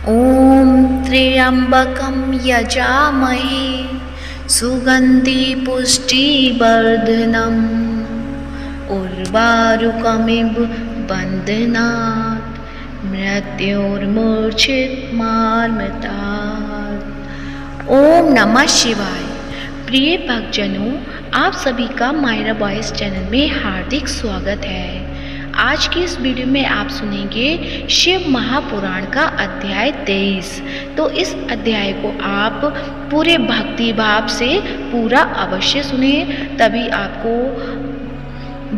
ॐ त्र्यम्बकं यजामहे सुगन्धि पुष्टिवर्धनम् उर्वारुकमिव बन्धनात् मृत्योर्मूर्छितमामृतात्। ओम नमः शिवाय। प्रिय भक्तजनों, आप सभी का मायरा वॉइस चैनल में हार्दिक स्वागत है। आज की इस वीडियो में आप सुनेंगे शिव महापुराण का अध्याय 23। तो इस अध्याय को आप पूरे भक्ति भाव से पूरा अवश्य सुने, तभी आपको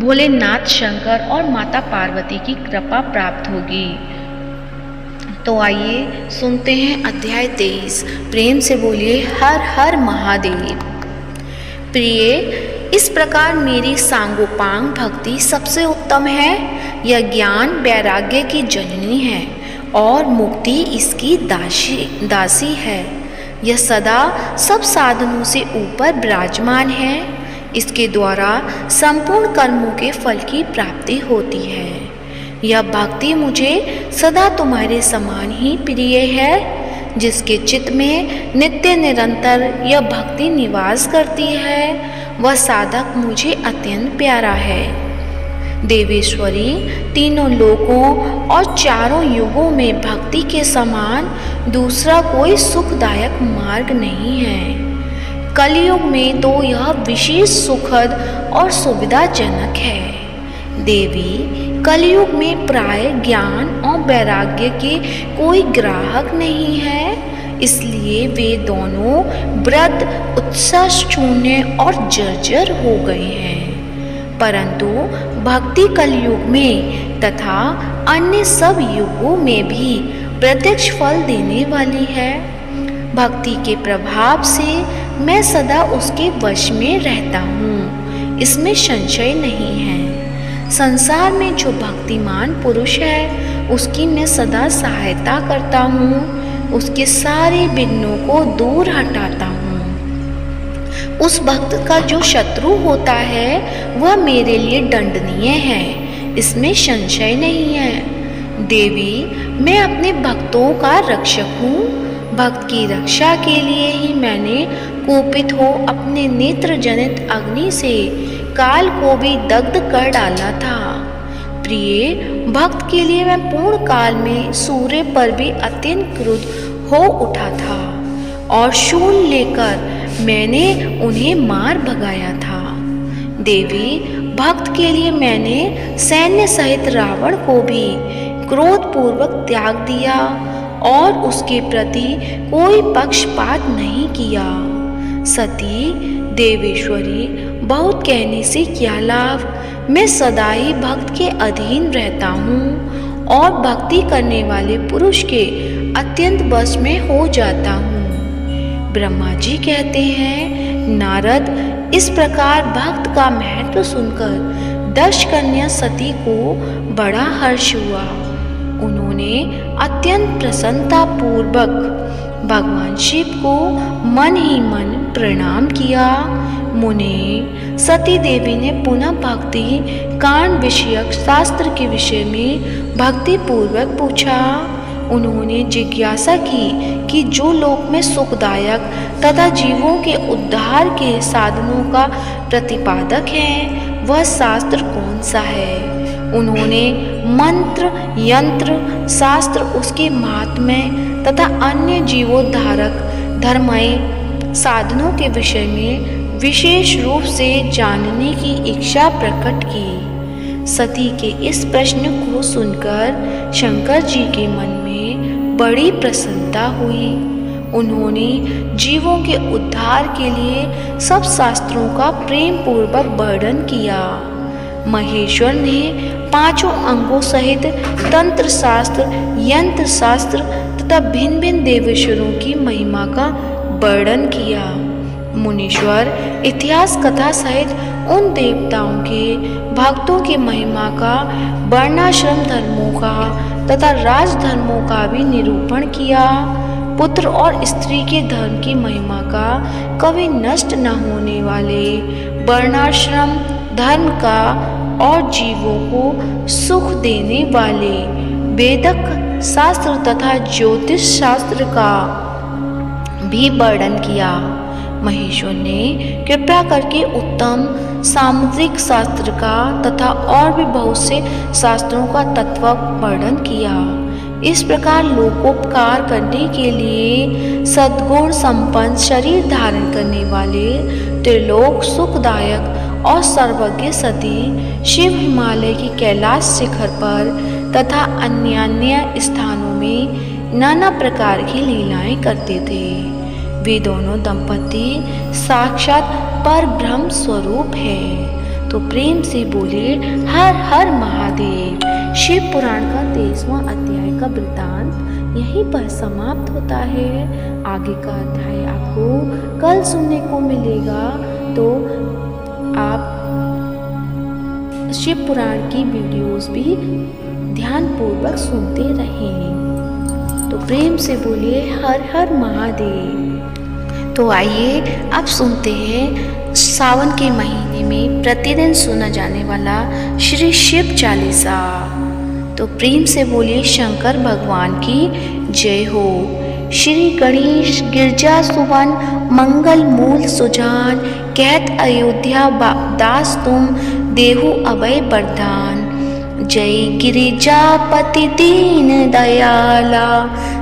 भोलेनाथ शंकर और माता पार्वती की कृपा प्राप्त होगी। तो आइए सुनते हैं अध्याय 23। प्रेम से बोलिए हर हर महादेव। प्रिय, इस प्रकार मेरी सांगोपांग भक्ति सबसे उत्तम है। यह ज्ञान वैराग्य की जननी है और मुक्ति इसकी दासी है। यह सदा सब साधनों से ऊपर विराजमान है। इसके द्वारा संपूर्ण कर्मों के फल की प्राप्ति होती है। यह भक्ति मुझे सदा तुम्हारे समान ही प्रिय है। जिसके चित्त में नित्य निरंतर यह भक्ति निवास करती है, वह साधक मुझे अत्यंत प्यारा है। देवेश्वरी, तीनों लोकों और चारों युगों में भक्ति के समान दूसरा कोई सुखदायक मार्ग नहीं है। कलयुग में तो यह विशेष सुखद और सुविधाजनक है। देवी, कलयुग में प्राय ज्ञान और वैराग्य के कोई ग्राहक नहीं है, इसलिए वे दोनों वृद्ध, उत्साह शून्य और जर्जर हो गए हैं। परंतु भक्ति कलयुग में तथा अन्य सब युगों में भी प्रत्यक्ष फल देने वाली है। भक्ति के प्रभाव से मैं सदा उसके वश में रहता हूँ, इसमें संशय नहीं है। संसार में जो भक्तिमान पुरुष है, उसकी मैं सदा सहायता करता हूँ, उसके सारे विघ्नों को दूर हटाता हूँ। उस भक्त का जो शत्रु होता है, वह मेरे लिए दंडनीय है, इसमें संशय नहीं है। देवी, मैं अपने भक्तों का रक्षक हूँ। भक्त की रक्षा के लिए ही मैंने कोपित हो अपने नेत्र जनित अग्नि से काल को भी दग्ध कर डाला था। प्रिय, भक्त के लिए मैं पूर्ण काल में सूर्य पर भी अत्यंत क्रुद्ध हो उठा था और शूल लेकर मैंने उन्हें मार भगाया था। देवी, भक्त के लिए मैंने सैन्य सहित रावण को भी क्रोधपूर्वक त्याग दिया और उसके प्रति कोई पक्षपात नहीं किया। सती, देवेश्वरी, बहुत कहने से क्या लाभ। मैं सदा ही भक्त के अधीन रहता हूँ और भक्ति करने वाले पुरुष के अत्यंत वश में हो जाता हूँ। ब्रह्मा जी कहते हैं, नारद, इस प्रकार भक्त का महत्व सुनकर 10 कन्या सती को बड़ा हर्ष हुआ। उन्होंने अत्यंत प्रसन्नता पूर्वक भगवान शिव को मन ही मन प्रणाम किया। मुने, सती देवी ने पुनः भक्ति कांड विषयक शास्त्र के विषय में भक्ति पूर्वक पूछा। उन्होंने जिज्ञासा की कि जो लोक में सुखदायक तथा जीवों के उद्धार के साधनों का प्रतिपादक है, वह शास्त्र कौन सा है। उन्होंने मंत्र, यंत्र, शास्त्र, उसके महात्म्य तथा अन्य जीवोद्धारक धर्ममय साधनों के विषय में विशेष रूप से जानने की इच्छा प्रकट की। सती के इस प्रश्न को सुनकर शंकर जी के मन में बड़ी प्रसन्नता हुई। उन्होंने जीवों के उद्धार के लिए सब शास्त्रों का प्रेम पूर्वक वर्णन किया। महेश्वर ने 5 अंगों सहित तंत्र शास्त्र, यंत्र शास्त्र तथा भिन्न भिन्न देवेश्वरों की महिमा का वर्णन किया। मुनीश्वर इतिहास कथा सहित उन देवताओं के भक्तों की महिमा का, वर्णाश्रम धर्मों का तथा राजधर्मों का भी निरूपण किया। पुत्र और स्त्री के धर्म की महिमा का, कभी नष्ट न होने वाले वर्णाश्रम धर्म का और जीवों को सुख देने वाले वेदक शास्त्र तथा ज्योतिष शास्त्र का भी वर्णन किया। महेश्वर ने कृपा करके उत्तम सामुद्रिक शास्त्र का तथा और भी बहुत से शास्त्रों का तत्व वर्णन किया। इस प्रकार लोकोपकार करने के लिए सद्गुण संपन्न शरीर धारण करने वाले त्रिलोक सुखदायक और सर्वज्ञ सती शिव हिमालय की कैलाश शिखर पर तथा अन्य अन्य स्थानों में नाना प्रकार की लीलाएं करते थे। वे दोनों दंपति साक्षात पर ब्रह्म स्वरूप है। तो प्रेम से बोले हर हर महादेव। शिव पुराण का 23वां अध्याय का वृतांत यहीं पर समाप्त होता है। आगे का अध्याय आपको कल सुनने को मिलेगा। तो आप शिव पुराण की वीडियोस भी ध्यानपूर्वक सुनते रहें। तो प्रेम से बोलिए हर हर महादेव। तो आइए अब सुनते हैं सावन के महीने में प्रतिदिन सुना जाने वाला श्री शिव चालीसा। तो प्रेम से बोलिए शंकर भगवान की जय हो। श्री गणेश गिरजा सुवन मंगल मूल सुजान, कहत अयोध्या दास तुम देहु अभय वरदान। जय गिरिजापति दीन दयाला,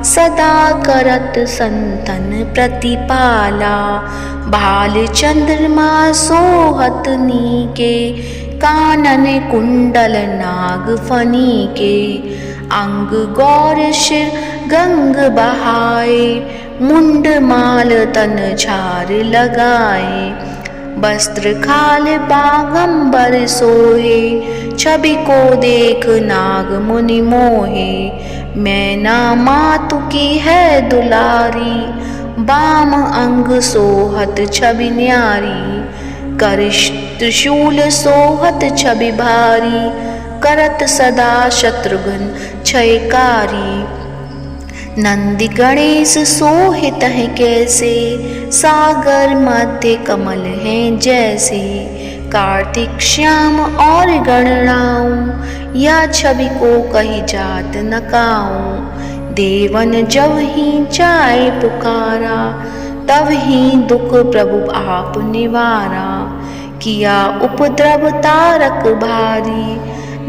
सदा करत संतन प्रतिपाला। भाल चंद्रमा सोहत नीके, कानन कुंडल नाग फनी के। अंग गौर शिर गंग बहाए, मुंड माल तन झार लगाए। वस्त्र खाल बागंबर सोहे, छवि को देख नाग मुनि मोहे। मैना मातु की है दुलारी, बाम अंग सोहत छवि न्यारी। करिश त्रिशूल सोहत छवि भारी, करत सदा शत्रुघ्न क्षयकारी। नंदी गणेश सोहित है कैसे, सागर मध्य कमल हैं जैसे। कार्तिक श्याम और गणनाऊं, या छवि को कही जात न काऊं। देवन जब ही चाहे पुकारा, तब ही दुख प्रभु आप निवारा। किया उपद्रव तारक भारी,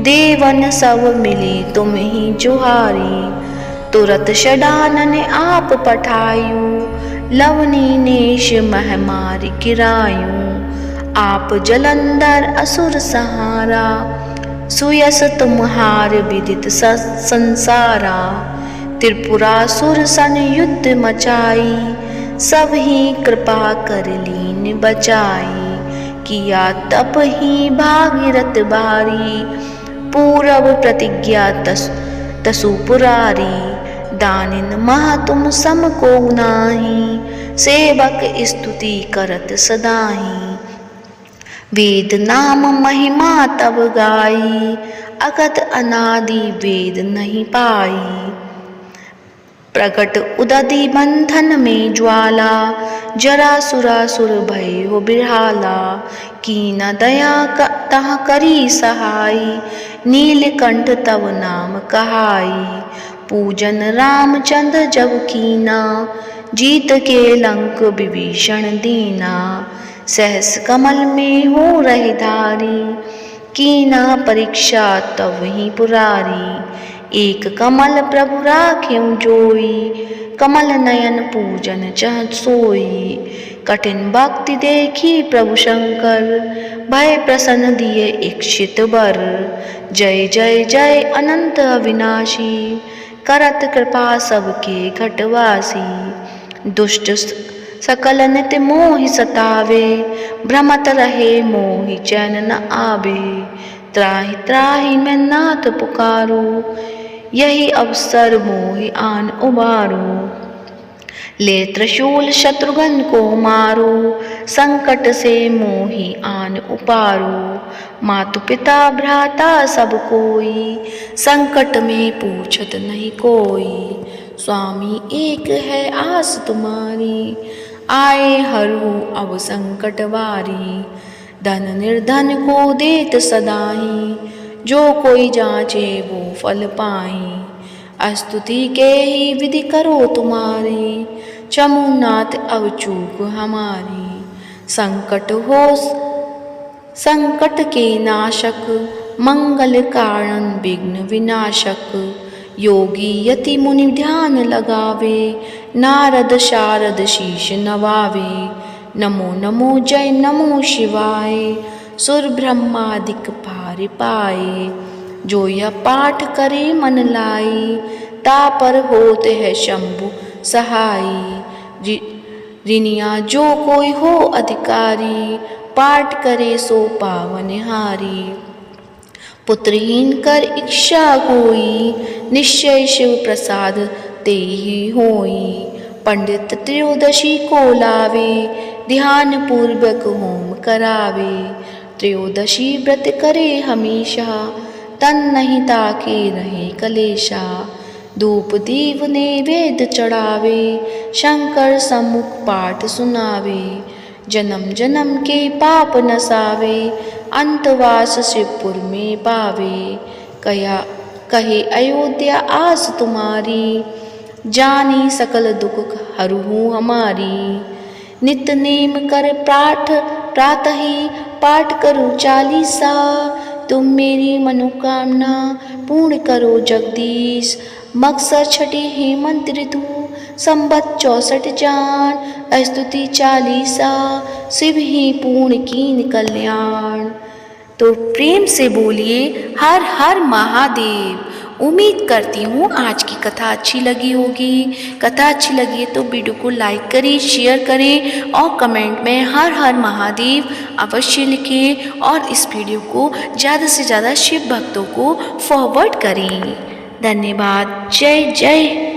देवन सब मिली तुम ही जुहारी। तुरत षडानन आप पठायु, लवनी नेश महमारी गिरायूं। आप जलंधर असुर सहारा, सुयस तुम्हार विदित संसारा। त्रिपुरासुर सन युद्ध मचाई, सब ही कृपा कर लीन बचाई। किया तप ही भागीरथ बारी, पूरब प्रतिज्ञा तसु पुरारी। दानिन मह तुम सम को नाही, सेवक स्तुति करत सदाही। वेद नाम महिमा तब गाई, अगत अनादि वेद नहीं पाई। प्रकट उदधि बंधन में ज्वाला, जरा सुरासुर भय हो बिरहाला। कीन दया तह करी सहाई, नीलकंठ तव नाम कहाई। पूजन रामचंद्र जब कीना, जीत के लंक विभीषण दीना। सहस कमल में हो रहे धारी, कीना परीक्षा तब ही पुरारी। एक कमल प्रभु राख्यों जोई, कमल नयन पूजन चह सोई। कठिन भक्ति देखी प्रभु शंकर, भय प्रसन्न दिए इच्छित वर। जय जय जय अनंत अविनाशी, करत कृपा सबके घटवासी। दुष्ट सकल नित मोहि सतावे, भ्रमत रहे मोहि चैन न आवे। त्राहि त्राहि मैं नाथ पुकारो, यही अवसर मोहि आन उबारो। ले त्रिशूल शत्रुघ्न को मारो, संकट से मोहि आन उपारो। मातु पिता भ्राता सब कोई, संकट में पूछत नहीं कोई। स्वामी एक है आस तुम्हारी, आए हरू अब संकट वारी। धन निर्धन को देत सदाही, जो कोई जांचे वो फल पाई। स्तुति के ही विधि करो तुम्हारी, चमुनाथ अब चूक हमारी। संकट के नाशक, मंगल कारण विघ्न विनाशक। योगी यति मुनि ध्यान लगावे, नारद शारद शीश नवावे। नमो नमो जय नमो शिवाय, सुर ब्रह्मादिक पार पाए। जो यह पाठ करे मन लाई, तापर होते है शंभु सहाई। ऋनिया जो कोई हो अधिकारी, पाठ करे सो पावनहारी। पुत्रहीन कर इच्छा कोई, निश्चय शिव प्रसाद ते ही होई। पंडित त्रयोदशी को लावे, ध्यान पूर्वक होम करावे। त्रयोदशी व्रत करे हमेशा, तन नहीं ताके रहे कलेशा। धूप दीप नैवेद्य चढ़ावे, शंकर सम्मुख पाठ सुनावे। जन्म जन्म के पाप नसावे, अंतवास शिवपुर में पावे। कहे अयोध्या आस तुम्हारी, जानी सकल दुख हरहूँ हमारी। नित नेम कर प्रातः ही पाठ करो चालीसा। तुम मेरी मनोकामना पूर्ण करो जगदीश। मकसर छठे हेमंत ऋतु, संबत 64 जान। स्तुति चालीसा, शिव ही पूर्ण कीन कल्याण। तो प्रेम से बोलिए हर हर महादेव। उम्मीद करती हूँ आज की कथा अच्छी लगी होगी। कथा अच्छी लगी है तो वीडियो को लाइक करें, शेयर करें और कमेंट में हर हर महादेव अवश्य लिखें। और इस वीडियो को ज़्यादा से ज़्यादा शिव भक्तों को फॉरवर्ड करें। धन्यवाद। जय जय